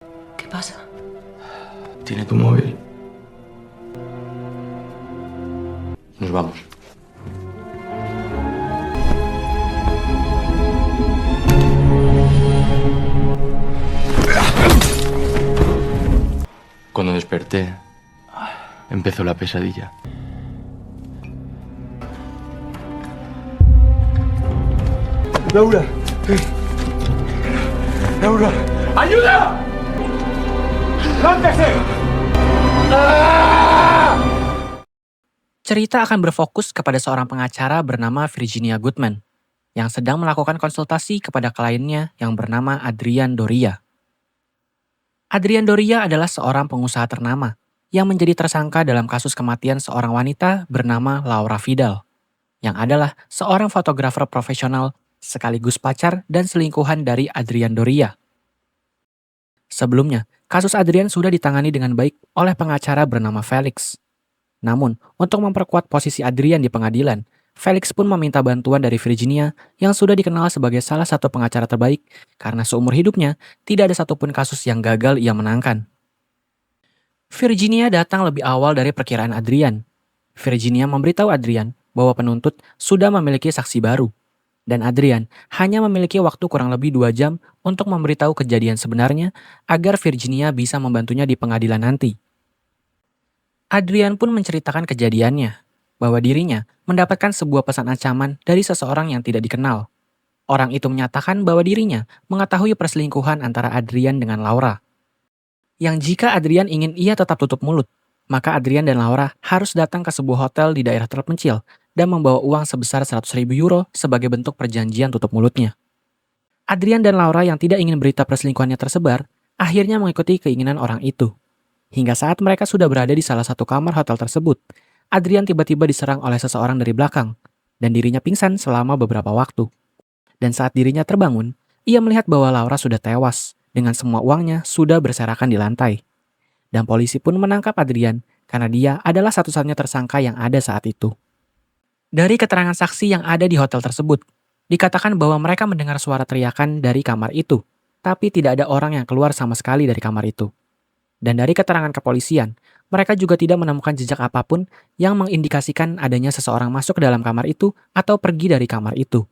¿Qué pasa? Tiene tu móvil. Nos vamos. Cuando desperté, empezó la pesadilla. Laura. Laura. ¡Ayuda! ¡Lántese! Cerita akan berfokus kepada seorang pengacara bernama Virginia Goodman yang sedang melakukan konsultasi kepada kliennya yang bernama Adrian Doria. Adrian Doria adalah seorang pengusaha ternama yang menjadi tersangka dalam kasus kematian seorang wanita bernama Laura Vidal, yang adalah seorang fotografer profesional sekaligus pacar dan selingkuhan dari Adrian Doria. Sebelumnya, kasus Adrian sudah ditangani dengan baik oleh pengacara bernama Felix. Namun, untuk memperkuat posisi Adrian di pengadilan, Felix pun meminta bantuan dari Virginia yang sudah dikenal sebagai salah satu pengacara terbaik karena seumur hidupnya tidak ada satupun kasus yang gagal ia menangkan. Virginia datang lebih awal dari perkiraan Adrian. Virginia memberitahu Adrian bahwa penuntut sudah memiliki saksi baru, dan Adrian hanya memiliki waktu kurang lebih 2 jam untuk memberitahu kejadian sebenarnya agar Virginia bisa membantunya di pengadilan nanti. Adrian pun menceritakan kejadiannya, bahwa dirinya mendapatkan sebuah pesan ancaman dari seseorang yang tidak dikenal. Orang itu menyatakan bahwa dirinya mengetahui perselingkuhan antara Adrian dengan Laura. Yang jika Adrian ingin ia tetap tutup mulut, maka Adrian dan Laura harus datang ke sebuah hotel di daerah terpencil dan membawa uang sebesar 100.000 euro sebagai bentuk perjanjian tutup mulutnya. Adrian dan Laura yang tidak ingin berita perselingkuhannya tersebar, akhirnya mengikuti keinginan orang itu. Hingga saat mereka sudah berada di salah satu kamar hotel tersebut, Adrian tiba-tiba diserang oleh seseorang dari belakang, dan dirinya pingsan selama beberapa waktu. Dan saat dirinya terbangun, ia melihat bahwa Laura sudah tewas, dengan semua uangnya sudah berserakan di lantai. Dan polisi pun menangkap Adrian, karena dia adalah satu-satunya tersangka yang ada saat itu. Dari keterangan saksi yang ada di hotel tersebut, dikatakan bahwa mereka mendengar suara teriakan dari kamar itu, tapi tidak ada orang yang keluar sama sekali dari kamar itu. Dan dari keterangan kepolisian, mereka juga tidak menemukan jejak apapun yang mengindikasikan adanya seseorang masuk ke dalam kamar itu atau pergi dari kamar itu.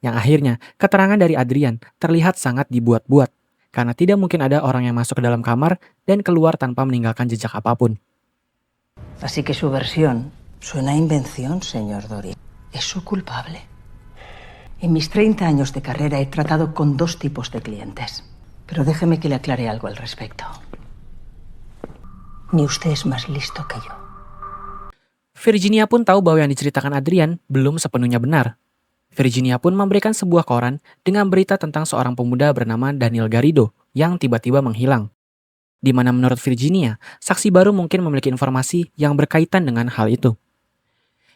Yang akhirnya, keterangan dari Adrian terlihat sangat dibuat-buat, karena tidak mungkin ada orang yang masuk ke dalam kamar dan keluar tanpa meninggalkan jejak apapun. Así que su versión suena a invención, señor Doria. Es su culpable. En mis 30 años de carrera he tratado con 2 tipos de clientes, pero déjeme que le aclare algo al respecto. Ni usted es más listo que yo. Virginia pun tahu bahwa yang diceritakan Adrian belum sepenuhnya benar. Virginia pun memberikan sebuah koran dengan berita tentang seorang pemuda bernama Daniel Garrido yang tiba-tiba menghilang. Di mana menurut Virginia, saksi baru mungkin memiliki informasi yang berkaitan dengan hal itu.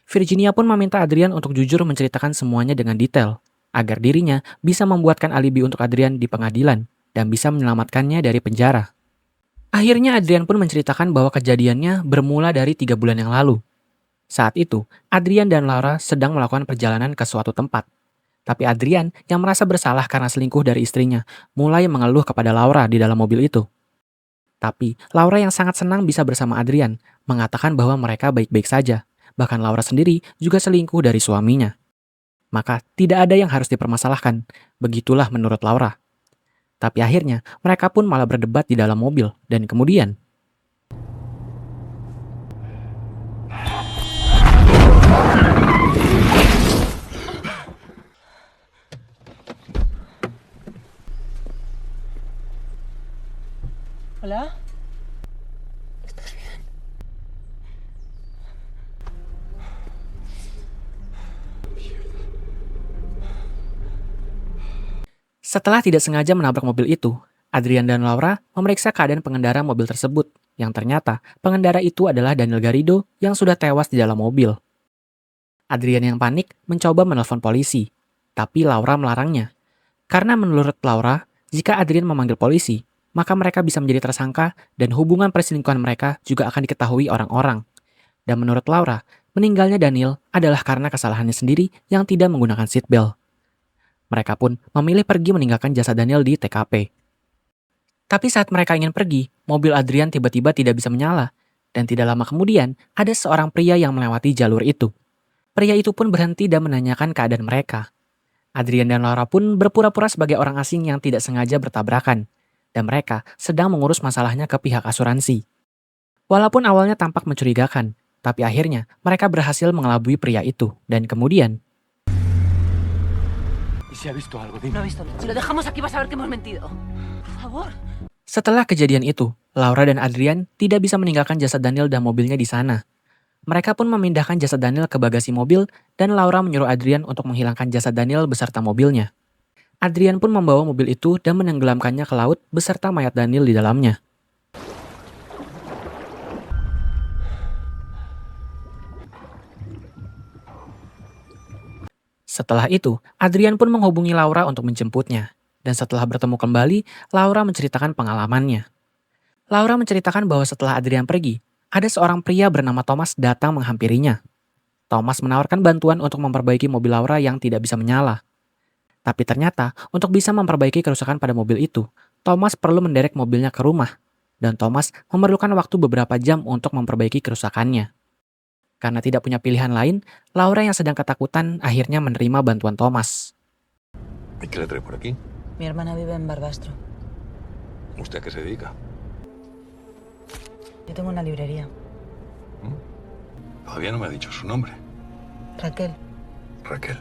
Virginia pun meminta Adrian untuk jujur menceritakan semuanya dengan detail, agar dirinya bisa membuatkan alibi untuk Adrian di pengadilan dan bisa menyelamatkannya dari penjara. Akhirnya Adrian pun menceritakan bahwa kejadiannya bermula dari 3 bulan yang lalu. Saat itu, Adrian dan Laura sedang melakukan perjalanan ke suatu tempat. Tapi Adrian yang merasa bersalah karena selingkuh dari istrinya, mulai mengeluh kepada Laura di dalam mobil itu. Tapi Laura yang sangat senang bisa bersama Adrian, mengatakan bahwa mereka baik-baik saja. Bahkan Laura sendiri juga selingkuh dari suaminya. Maka tidak ada yang harus dipermasalahkan, begitulah menurut Laura. Tapi akhirnya mereka pun malah berdebat di dalam mobil dan kemudian Hola. setelah tidak sengaja menabrak mobil itu, Adrian dan Laura memeriksa keadaan pengendara mobil tersebut, yang ternyata pengendara itu adalah Daniel Garrido yang sudah tewas di dalam mobil. Adrian yang panik mencoba menelpon polisi, tapi Laura melarangnya. Karena menurut Laura, jika Adrian memanggil polisi, maka mereka bisa menjadi tersangka dan hubungan perselingkuhan mereka juga akan diketahui orang-orang. Dan menurut Laura, meninggalnya Daniel adalah karena kesalahannya sendiri yang tidak menggunakan seatbelt. Mereka pun memilih pergi meninggalkan jasad Daniel di TKP. Tapi saat mereka ingin pergi, mobil Adrian tiba-tiba tidak bisa menyala. Dan tidak lama kemudian, ada seorang pria yang melewati jalur itu. Pria itu pun berhenti dan menanyakan keadaan mereka. Adrian dan Laura pun berpura-pura sebagai orang asing yang tidak sengaja bertabrakan. Dan mereka sedang mengurus masalahnya ke pihak asuransi. Walaupun awalnya tampak mencurigakan, tapi akhirnya mereka berhasil mengelabui pria itu. Dan kemudian... ¿Y si ha visto algo? No he visto nada. Si lo dejamos aquí vas a ver que hemos mentido. Por favor. Setelah kejadian itu, Laura dan Adrian tidak bisa meninggalkan jasad Daniel dan mobilnya di sana. Mereka pun memindahkan jasad Daniel ke bagasi mobil dan Laura menyuruh Adrian untuk menghilangkan jasad Daniel beserta mobilnya. Adrian pun membawa mobil itu dan menenggelamkannya ke laut beserta mayat Daniel di dalamnya. Setelah itu, Adrian pun menghubungi Laura untuk menjemputnya. Dan setelah bertemu kembali, Laura menceritakan pengalamannya. Laura menceritakan bahwa setelah Adrian pergi, ada seorang pria bernama Thomas datang menghampirinya. Thomas menawarkan bantuan untuk memperbaiki mobil Laura yang tidak bisa menyala. Tapi ternyata, untuk bisa memperbaiki kerusakan pada mobil itu, Thomas perlu menderek mobilnya ke rumah. Dan Thomas memerlukan waktu beberapa jam untuk memperbaiki kerusakannya. Karena tidak punya pilihan lain, Laura yang sedang ketakutan akhirnya menerima bantuan Thomas. ¿Y qué le trae por aquí? Mi hermana vive en Barbastro. ¿Usted a qué se dedica? Yo tengo una librería. Todavía no me ha dicho su nombre. Raquel. Raquel.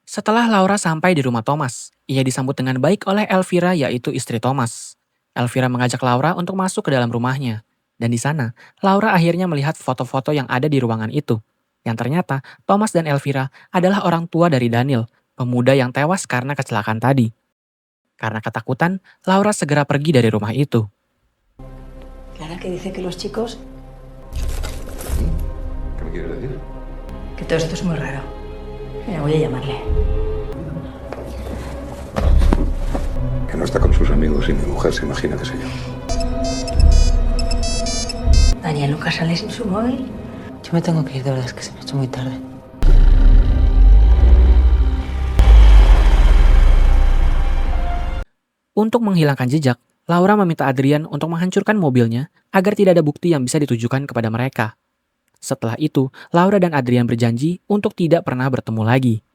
Setelah Laura sampai di rumah Thomas, ia disambut dengan baik oleh Elvira yaitu istri Thomas. Elvira mengajak Laura untuk masuk ke dalam rumahnya. Dan di sana, Laura akhirnya melihat foto-foto yang ada di ruangan itu. Yang ternyata, Thomas dan Elvira adalah orang tua dari Daniel, pemuda yang tewas karena kecelakaan tadi. Karena ketakutan, Laura segera pergi dari rumah itu. Clara, que dice que los chicos... ¿Qué me quiere decir? que todo esto es muy raro. Mira, voy a llamarle. Que no está con sus amigos y mi mujer se imagina que soy yo. Daniel nunca sale sin su móvil. Yo me tengo que ir, de verdad, es que se me ha hecho muy tarde. Untuk menghilangkan jejak, Laura meminta Adrian untuk menghancurkan mobilnya agar tidak ada bukti yang bisa ditujukan kepada mereka. Setelah itu, Laura dan Adrian berjanji untuk tidak pernah bertemu lagi.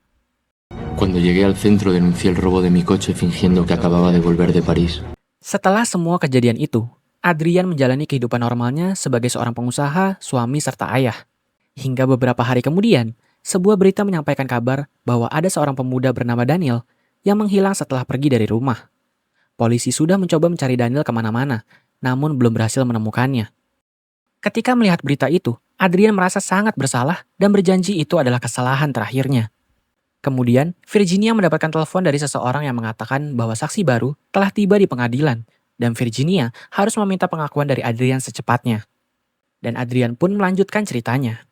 Cuando llegué al centro denuncié el robo de mi coche fingiendo que acababa de volver de París. Setelah semua kejadian itu, Adrian menjalani kehidupan normalnya sebagai seorang pengusaha, suami, serta ayah. Hingga beberapa hari kemudian, sebuah berita menyampaikan kabar bahwa ada seorang pemuda bernama Daniel yang menghilang setelah pergi dari rumah. Polisi sudah mencoba mencari Daniel kemana-mana, namun belum berhasil menemukannya. Ketika melihat berita itu, Adrian merasa sangat bersalah dan berjanji itu adalah kesalahan terakhirnya. Kemudian, Virginia mendapatkan telepon dari seseorang yang mengatakan bahwa saksi baru telah tiba di pengadilan, dan Virginia harus meminta pengakuan dari Adrian secepatnya. Dan Adrian pun melanjutkan ceritanya.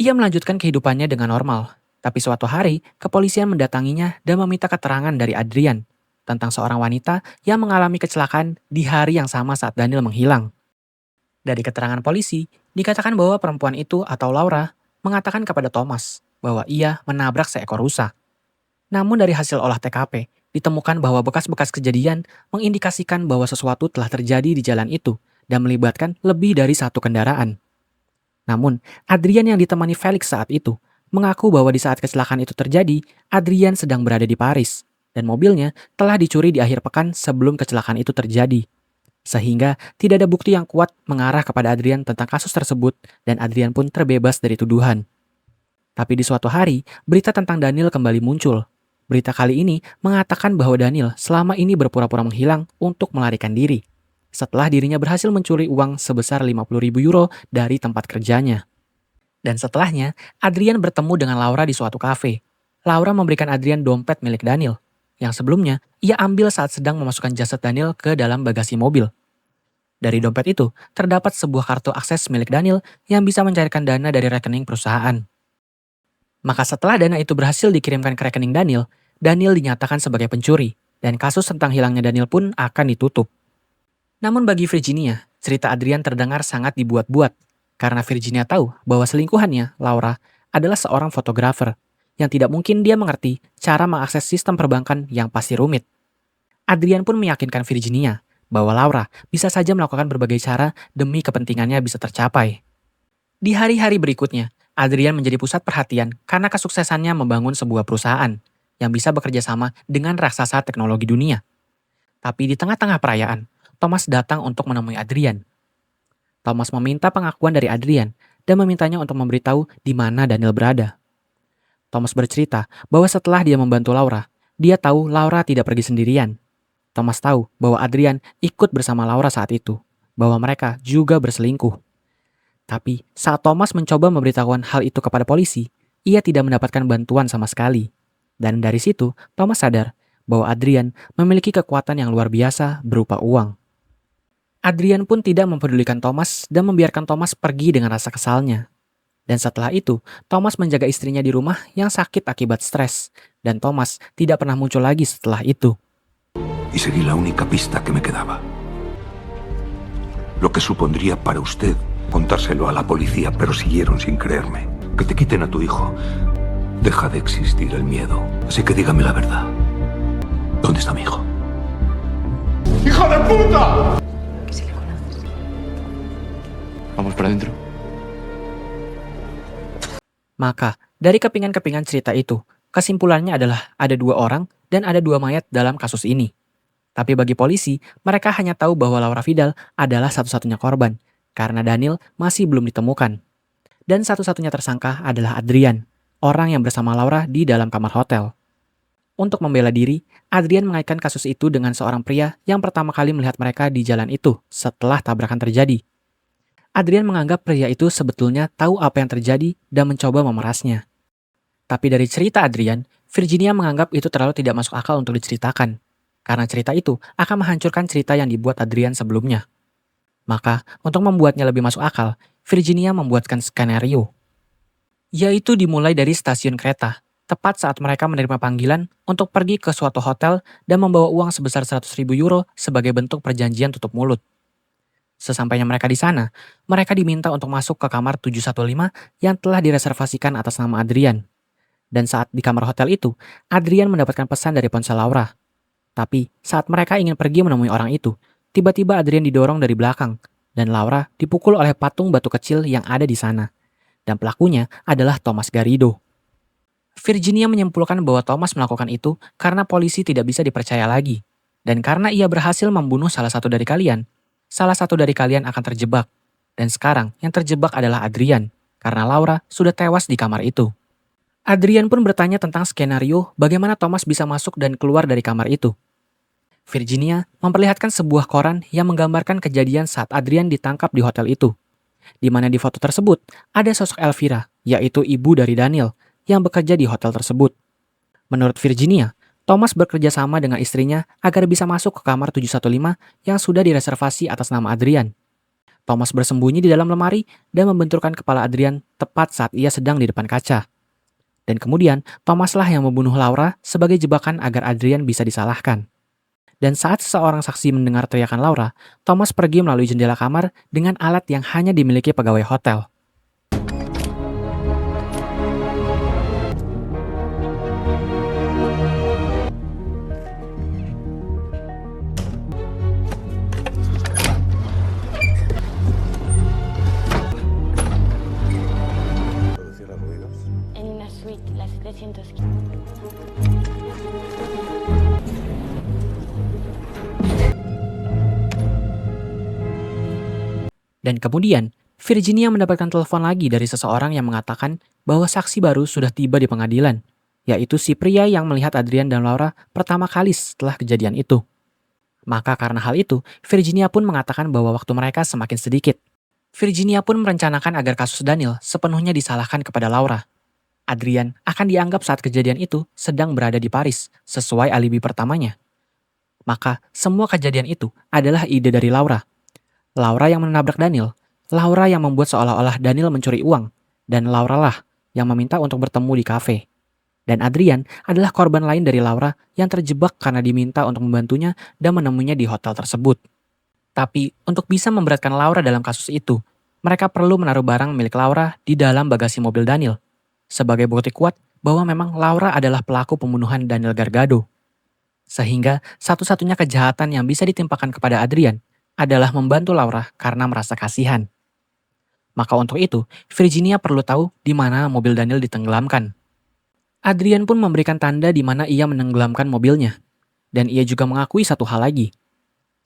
Ia melanjutkan kehidupannya dengan normal, tapi suatu hari, kepolisian mendatanginya dan meminta keterangan dari Adrian tentang seorang wanita yang mengalami kecelakaan di hari yang sama saat Daniel menghilang. Dari keterangan polisi, dikatakan bahwa perempuan itu atau Laura mengatakan kepada Thomas bahwa ia menabrak seekor rusa. Namun dari hasil olah TKP, ditemukan bahwa bekas-bekas kejadian mengindikasikan bahwa sesuatu telah terjadi di jalan itu dan melibatkan lebih dari satu kendaraan. Namun, Adrian yang ditemani Felix saat itu mengaku bahwa di saat kecelakaan itu terjadi, Adrian sedang berada di Paris. Dan mobilnya telah dicuri di akhir pekan sebelum kecelakaan itu terjadi. Sehingga tidak ada bukti yang kuat mengarah kepada Adrian tentang kasus tersebut dan Adrian pun terbebas dari tuduhan. Tapi di suatu hari, berita tentang Daniel kembali muncul. Berita kali ini mengatakan bahwa Daniel selama ini berpura-pura menghilang untuk melarikan diri. Setelah dirinya berhasil mencuri uang sebesar 50.000 euro dari tempat kerjanya. Dan setelahnya, Adrian bertemu dengan Laura di suatu kafe. Laura memberikan Adrian dompet milik Daniel, yang sebelumnya ia ambil saat sedang memasukkan jasad Daniel ke dalam bagasi mobil. Dari dompet itu, terdapat sebuah kartu akses milik Daniel yang bisa mencairkan dana dari rekening perusahaan. Maka setelah dana itu berhasil dikirimkan ke rekening Daniel, Daniel dinyatakan sebagai pencuri, dan kasus tentang hilangnya Daniel pun akan ditutup. Namun bagi Virginia, cerita Adrian terdengar sangat dibuat-buat, karena Virginia tahu bahwa selingkuhannya, Laura, adalah seorang fotografer, yang tidak mungkin dia mengerti cara mengakses sistem perbankan yang pasti rumit. Adrian pun meyakinkan Virginia bahwa Laura bisa saja melakukan berbagai cara demi kepentingannya bisa tercapai. Di hari-hari berikutnya, Adrian menjadi pusat perhatian karena kesuksesannya membangun sebuah perusahaan yang bisa bekerja sama dengan raksasa teknologi dunia. Tapi di tengah-tengah perayaan, Thomas datang untuk menemui Adrian. Thomas meminta pengakuan dari Adrian dan memintanya untuk memberitahu di mana Daniel berada. Thomas bercerita bahwa setelah dia membantu Laura, dia tahu Laura tidak pergi sendirian. Thomas tahu bahwa Adrian ikut bersama Laura saat itu, bahwa mereka juga berselingkuh. Tapi saat Thomas mencoba memberitahukan hal itu kepada polisi, ia tidak mendapatkan bantuan sama sekali. Dan dari situ, Thomas sadar bahwa Adrian memiliki kekuatan yang luar biasa berupa uang. Adrian pun tidak mempedulikan Thomas dan membiarkan Thomas pergi dengan rasa kesalnya. Dan setelah itu, Thomas menjaga istrinya di rumah yang sakit akibat stres, dan Thomas tidak pernah muncul lagi setelah itu. Y seguí la única pista que me quedaba. Lo que supondría para usted contárselo a la policía, pero siguieron sin creerme. Que te quiten a tu hijo. Deja de existir el miedo. Así que dígame la verdad. ¿Dónde está mi hijo? ¡Hijo de puta! Vamos para adentro. Maka, dari kepingan-kepingan cerita itu, kesimpulannya adalah ada 2 orang dan ada 2 mayat dalam kasus ini. Tapi bagi polisi, mereka hanya tahu bahwa Laura Vidal adalah satu-satunya korban, karena Daniel masih belum ditemukan. Dan satu-satunya tersangka adalah Adrian, orang yang bersama Laura di dalam kamar hotel. Untuk membela diri, Adrian mengaitkan kasus itu dengan seorang pria yang pertama kali melihat mereka di jalan itu setelah tabrakan terjadi. Adrian menganggap pria itu sebetulnya tahu apa yang terjadi dan mencoba memerasnya. Tapi dari cerita Adrian, Virginia menganggap itu terlalu tidak masuk akal untuk diceritakan, karena cerita itu akan menghancurkan cerita yang dibuat Adrian sebelumnya. Maka, untuk membuatnya lebih masuk akal, Virginia membuatkan skenario. Yaitu dimulai dari stasiun kereta, tepat saat mereka menerima panggilan untuk pergi ke suatu hotel dan membawa uang sebesar 100.000 euro sebagai bentuk perjanjian tutup mulut. Sesampainya mereka di sana, mereka diminta untuk masuk ke kamar 715 yang telah direservasikan atas nama Adrian. Dan saat di kamar hotel itu, Adrian mendapatkan pesan dari ponsel Laura. Tapi saat mereka ingin pergi menemui orang itu, tiba-tiba Adrian didorong dari belakang, dan Laura dipukul oleh patung batu kecil yang ada di sana. Dan pelakunya adalah Thomas Garrido. Virginia menyimpulkan bahwa Thomas melakukan itu karena polisi tidak bisa dipercaya lagi. Dan karena ia berhasil membunuh salah satu dari kalian akan terjebak. Dan sekarang yang terjebak adalah Adrian, karena Laura sudah tewas di kamar itu. Adrian pun bertanya tentang skenario bagaimana Thomas bisa masuk dan keluar dari kamar itu. Virginia memperlihatkan sebuah koran yang menggambarkan kejadian saat Adrian ditangkap di hotel itu. Di mana di foto tersebut ada sosok Elvira, yaitu ibu dari Daniel, yang bekerja di hotel tersebut. Menurut Virginia, Thomas bekerja sama dengan istrinya agar bisa masuk ke kamar 715 yang sudah direservasi atas nama Adrian. Thomas bersembunyi di dalam lemari dan membenturkan kepala Adrian tepat saat ia sedang di depan kaca. Dan kemudian, Thomaslah yang membunuh Laura sebagai jebakan agar Adrian bisa disalahkan. Dan saat seseorang saksi mendengar teriakan Laura, Thomas pergi melalui jendela kamar dengan alat yang hanya dimiliki pegawai hotel. En una suite, la 715. Dan kemudian, Virginia mendapatkan telepon lagi dari seseorang yang mengatakan bahwa saksi baru sudah tiba di pengadilan, yaitu si pria yang melihat Adrian dan Laura pertama kali setelah kejadian itu. Maka karena hal itu, Virginia pun mengatakan bahwa waktu mereka semakin sedikit. Virginia pun merencanakan agar kasus Daniel sepenuhnya disalahkan kepada Laura. Adrian akan dianggap saat kejadian itu sedang berada di Paris, sesuai alibi pertamanya. Maka semua kejadian itu adalah ide dari Laura. Laura yang menabrak Daniel, Laura yang membuat seolah-olah Daniel mencuri uang, dan Laura lah yang meminta untuk bertemu di kafe. Dan Adrian adalah korban lain dari Laura yang terjebak karena diminta untuk membantunya dan menemuinya di hotel tersebut. Tapi untuk bisa memberatkan Laura dalam kasus itu, mereka perlu menaruh barang milik Laura di dalam bagasi mobil Daniel, sebagai bukti kuat bahwa memang Laura adalah pelaku pembunuhan Daniel Gargado. Sehingga satu-satunya kejahatan yang bisa ditimpakan kepada Adrian adalah membantu Laura karena merasa kasihan. Maka untuk itu, Virginia perlu tahu di mana mobil Daniel ditenggelamkan. Adrian pun memberikan tanda di mana ia menenggelamkan mobilnya. Dan ia juga mengakui satu hal lagi,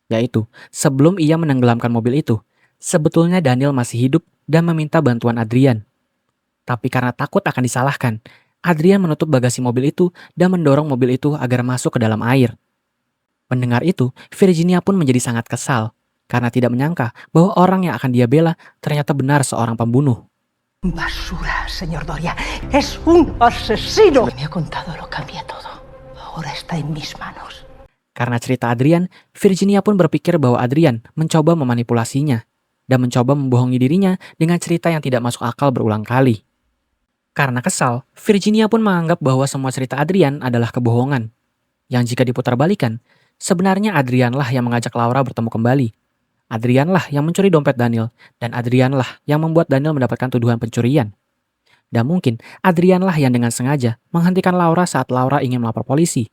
yaitu sebelum ia menenggelamkan mobil itu, sebetulnya Daniel masih hidup dan meminta bantuan Adrian. Tapi karena takut akan disalahkan, Adrian menutup bagasi mobil itu dan mendorong mobil itu agar masuk ke dalam air. Mendengar itu, Virginia pun menjadi sangat kesal karena tidak menyangka bahwa orang yang akan dia bela ternyata benar seorang pembunuh. Basura, señor Doria. Es un asesino. Me ha contado, lo cambia todo. Ahora está en mis manos. Karena cerita Adrian, Virginia pun berpikir bahwa Adrian mencoba memanipulasinya dan mencoba membohongi dirinya dengan cerita yang tidak masuk akal berulang kali. Karena kesal, Virginia pun menganggap bahwa semua cerita Adrian adalah kebohongan. Yang jika diputarbalikkan, sebenarnya Adrianlah yang mengajak Laura bertemu kembali. Adrianlah yang mencuri dompet Daniel, dan Adrianlah yang membuat Daniel mendapatkan tuduhan pencurian. Dan mungkin Adrianlah yang dengan sengaja menghentikan Laura saat Laura ingin melapor polisi.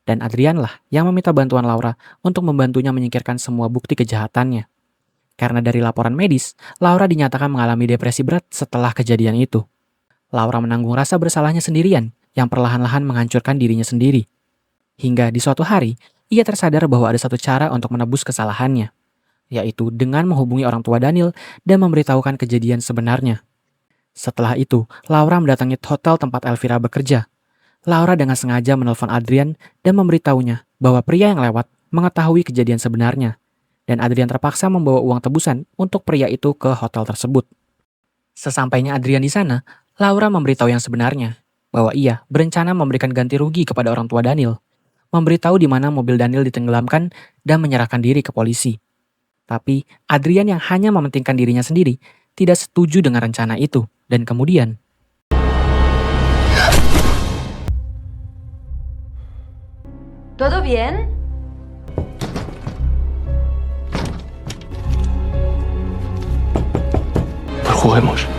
Dan Adrianlah yang meminta bantuan Laura untuk membantunya menyingkirkan semua bukti kejahatannya. Karena dari laporan medis, Laura dinyatakan mengalami depresi berat setelah kejadian itu. Laura menanggung rasa bersalahnya sendirian yang perlahan-lahan menghancurkan dirinya sendiri. Hingga di suatu hari, ia tersadar bahwa ada satu cara untuk menebus kesalahannya, yaitu dengan menghubungi orang tua Daniel dan memberitahukan kejadian sebenarnya. Setelah itu, Laura mendatangi hotel tempat Elvira bekerja. Laura dengan sengaja menelpon Adrian dan memberitahunya bahwa pria yang lewat mengetahui kejadian sebenarnya, dan Adrian terpaksa membawa uang tebusan untuk pria itu ke hotel tersebut. Sesampainya Adrian di sana, Laura memberitahu yang sebenarnya, bahwa ia berencana memberikan ganti rugi kepada orang tua Daniel, memberitahu di mana mobil Daniel ditenggelamkan dan menyerahkan diri ke polisi. Tapi Adrian yang hanya mementingkan dirinya sendiri tidak setuju dengan rencana itu, dan kemudian ¿Todo bien? Juguemos.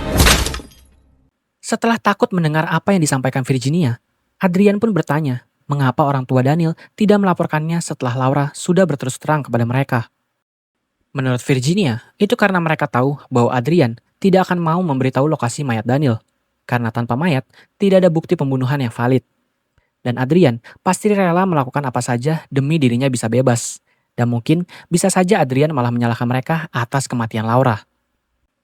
setelah takut mendengar apa yang disampaikan Virginia, Adrian pun bertanya mengapa orang tua Daniel tidak melaporkannya setelah Laura sudah berterus terang kepada mereka. Menurut Virginia, itu karena mereka tahu bahwa Adrian tidak akan mau memberitahu lokasi mayat Daniel, karena tanpa mayat tidak ada bukti pembunuhan yang valid. Dan Adrian pasti rela melakukan apa saja demi dirinya bisa bebas. Dan mungkin bisa saja Adrian malah menyalahkan mereka atas kematian Laura.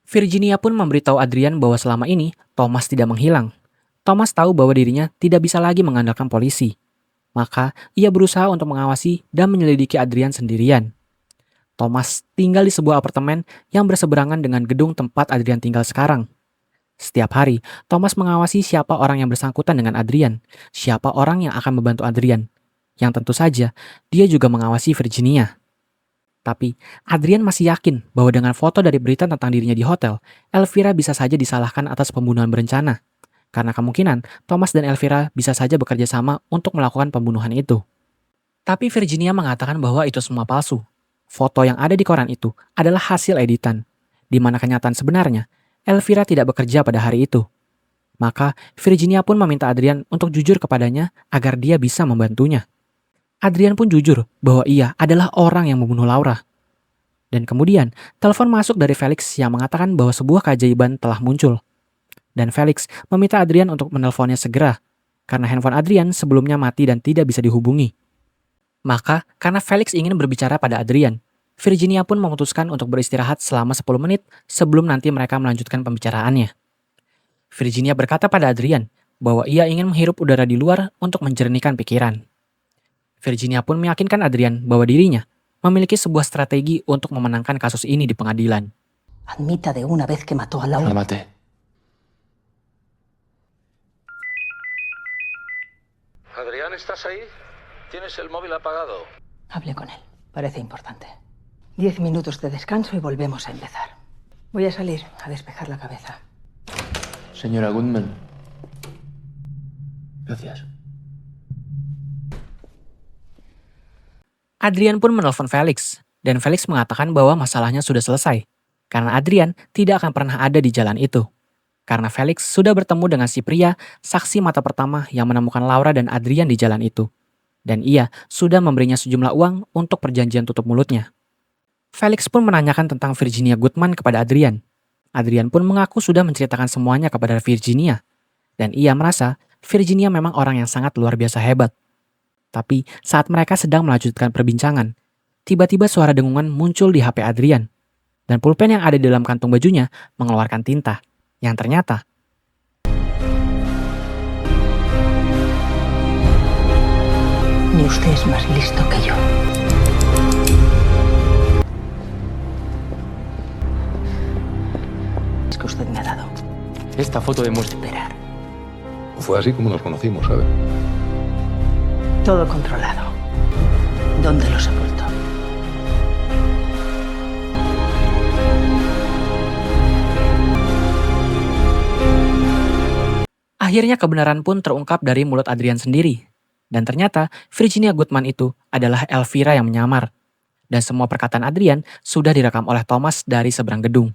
Virginia pun memberitahu Adrian bahwa selama ini Thomas tidak menghilang. Thomas tahu bahwa dirinya tidak bisa lagi mengandalkan polisi. Maka ia berusaha untuk mengawasi dan menyelidiki Adrian sendirian. Thomas tinggal di sebuah apartemen yang berseberangan dengan gedung tempat Adrian tinggal sekarang. Setiap hari, Thomas mengawasi siapa orang yang bersangkutan dengan Adrian, siapa orang yang akan membantu Adrian. Yang tentu saja, dia juga mengawasi Virginia. Tapi, Adrian masih yakin bahwa dengan foto dari berita tentang dirinya di hotel, Elvira bisa saja disalahkan atas pembunuhan berencana. Karena kemungkinan, Thomas dan Elvira bisa saja bekerja sama untuk melakukan pembunuhan itu. Tapi Virginia mengatakan bahwa itu semua palsu. Foto yang ada di koran itu adalah hasil editan, di mana kenyataan sebenarnya, Elvira tidak bekerja pada hari itu. Maka, Virginia pun meminta Adrian untuk jujur kepadanya agar dia bisa membantunya. Adrian pun jujur bahwa ia adalah orang yang membunuh Laura. Dan kemudian, telepon masuk dari Felix yang mengatakan bahwa sebuah keajaiban telah muncul. Dan Felix meminta Adrian untuk menelponnya segera, karena handphone Adrian sebelumnya mati dan tidak bisa dihubungi. Maka, karena Felix ingin berbicara pada Adrian, Virginia pun memutuskan untuk beristirahat selama 10 menit sebelum nanti mereka melanjutkan pembicaraannya. Virginia berkata pada Adrian bahwa ia ingin menghirup udara di luar untuk menjernihkan pikiran. Virginia pun meyakinkan Adrian bahwa dirinya memiliki sebuah strategi untuk memenangkan kasus ini di pengadilan. Admita de una vez que mató a Laura. La maté. Adrián, ¿estás ahí? Tienes el móvil apagado. Hablé con él. Parece importante. 10 minutos de descanso y volvemos a empezar. Voy a salir a despejar la cabeza. Señora Goodman. Gracias. Adrian pun menelpon Felix, dan Felix mengatakan bahwa masalahnya sudah selesai, karena Adrian tidak akan pernah ada di jalan itu. Karena Felix sudah bertemu dengan si pria, saksi mata pertama yang menemukan Laura dan Adrian di jalan itu. Dan ia sudah memberinya sejumlah uang untuk perjanjian tutup mulutnya. Felix pun menanyakan tentang Virginia Goodman kepada Adrian. Adrian pun mengaku sudah menceritakan semuanya kepada Virginia. Dan ia merasa Virginia memang orang yang sangat luar biasa hebat. Tapi saat mereka sedang melanjutkan perbincangan, tiba-tiba suara dengungan muncul di HP Adrian. Dan pulpen yang ada di dalam kantung bajunya mengeluarkan tinta. Yang ternyata Ni usted es más listo que yo. Es que usted me ha dado. Esta foto demuestra... Esperar. Fue así como nos conocimos, ¿sabes? Todo controlado. ¿Dónde lo sepultó? akhirnya kebenaran pun terungkap dari mulut Adrian sendiri. Dan ternyata Virginia Goodman itu adalah Elvira yang menyamar. Dan semua perkataan Adrian sudah direkam oleh Thomas dari seberang gedung.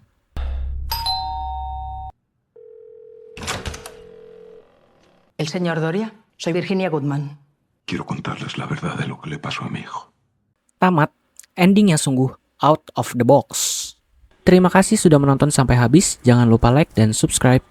El señor Doria, soy Virginia Goodman. Quiero contarles la verdad de lo que le pasó a mi hijo. Tamat, ending yang sungguh out of the box. Terima kasih sudah menonton sampai habis. Jangan lupa like dan subscribe.